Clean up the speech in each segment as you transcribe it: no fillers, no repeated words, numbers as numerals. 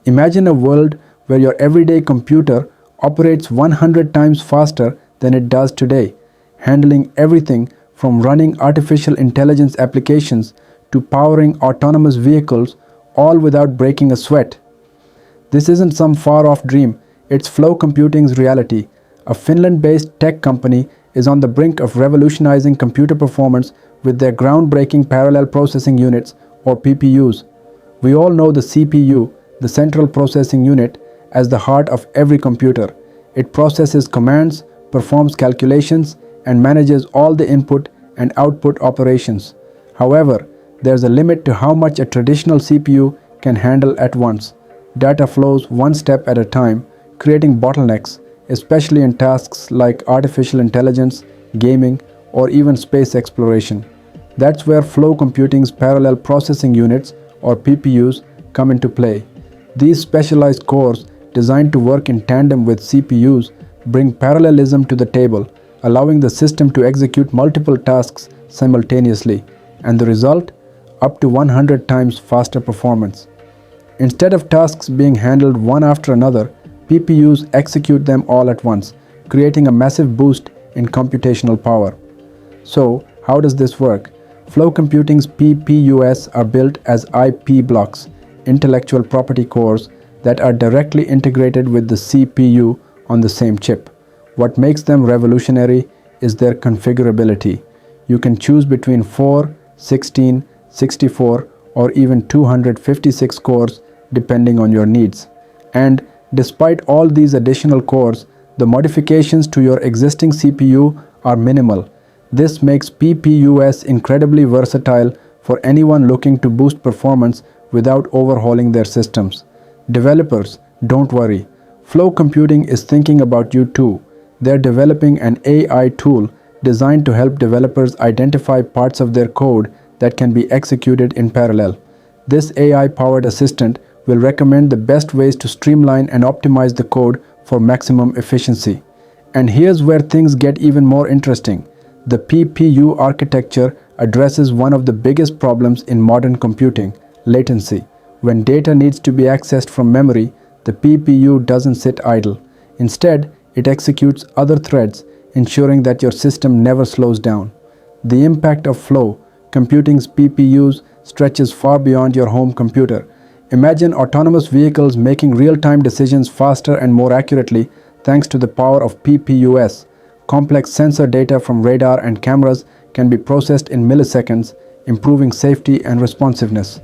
Imagine a world where your everyday computer operates 100 times faster than it does today, handling everything from running artificial intelligence applications to powering autonomous vehicles, all without breaking a sweat. This isn't some far-off dream, it's Flow Computing's reality. A Finland-based tech company is on the brink of revolutionizing computer performance with their groundbreaking parallel processing units, or PPUs. We all know the CPU, the central processing unit, as the heart of every computer. It processes commands, performs calculations, and manages all the input and output operations. However, there's a limit to how much a traditional CPU can handle at once. Data flows one step at a time, creating bottlenecks, especially in tasks like artificial intelligence, gaming, or even space exploration. That's where Flow Computing's parallel processing units, or PPUs, come into play. These specialized cores, designed to work in tandem with CPUs, bring parallelism to the table, allowing the system to execute multiple tasks simultaneously, and the result? Up to 100 times faster performance. Instead of tasks being handled one after another, PPUs execute them all at once, creating a massive boost in computational power. So, how does this work? Flow Computing's PPUs are built as IP blocks, intellectual property cores, that are directly integrated with the CPU on the same chip. What makes them revolutionary is their configurability. You can choose between 4, 16, 64, or even 256 cores depending on your needs. And despite all these additional cores, the modifications to your existing CPU are minimal. This makes PPUs incredibly versatile for anyone looking to boost performance without overhauling their systems. Developers, don't worry. Flow Computing is thinking about you too. They're developing an AI tool designed to help developers identify parts of their code that can be executed in parallel. This AI-powered assistant will recommend the best ways to streamline and optimize the code for maximum efficiency. And here's where things get even more interesting. The PPU architecture addresses one of the biggest problems in modern computing: latency. When data needs to be accessed from memory, the PPU doesn't sit idle. Instead, it executes other threads, ensuring that your system never slows down. The impact of Flow Computing's PPUs stretches far beyond your home computer. Imagine autonomous vehicles making real-time decisions faster and more accurately thanks to the power of PPUs. Complex sensor data from radar and cameras can be processed in milliseconds, improving safety and responsiveness.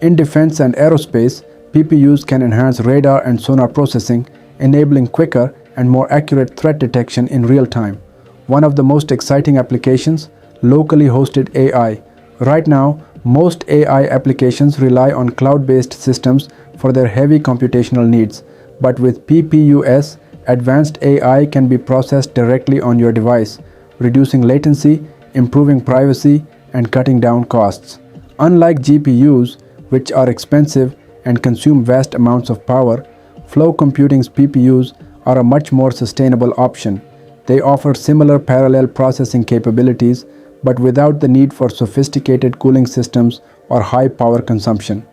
In defense and aerospace, PPUs can enhance radar and sonar processing, enabling quicker and more accurate threat detection in real time. One of the most exciting applications, locally hosted AI. Right now, most AI applications rely on cloud-based systems for their heavy computational needs, but with PPUs, advanced AI can be processed directly on your device, reducing latency, improving privacy, and cutting down costs. Unlike GPUs, which are expensive and consume vast amounts of power, Flow Computing's PPUs are a much more sustainable option. They offer similar parallel processing capabilities, but without the need for sophisticated cooling systems or high power consumption.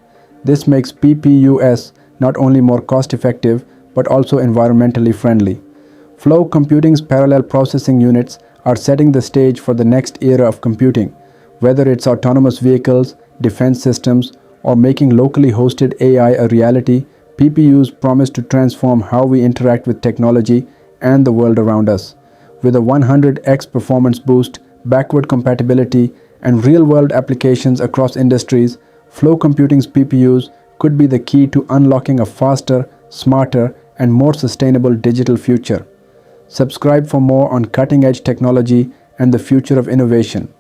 This makes PPUs not only more cost-effective, but also environmentally friendly. Flow Computing's parallel processing units are setting the stage for the next era of computing. Whether it's autonomous vehicles, defense systems, or making locally hosted AI a reality, PPUs promise to transform how we interact with technology and the world around us. With a 100x performance boost, backward compatibility, and real-world applications across industries, Flow Computing's PPUs could be the key to unlocking a faster, smarter, and more sustainable digital future. Subscribe for more on cutting-edge technology and the future of innovation.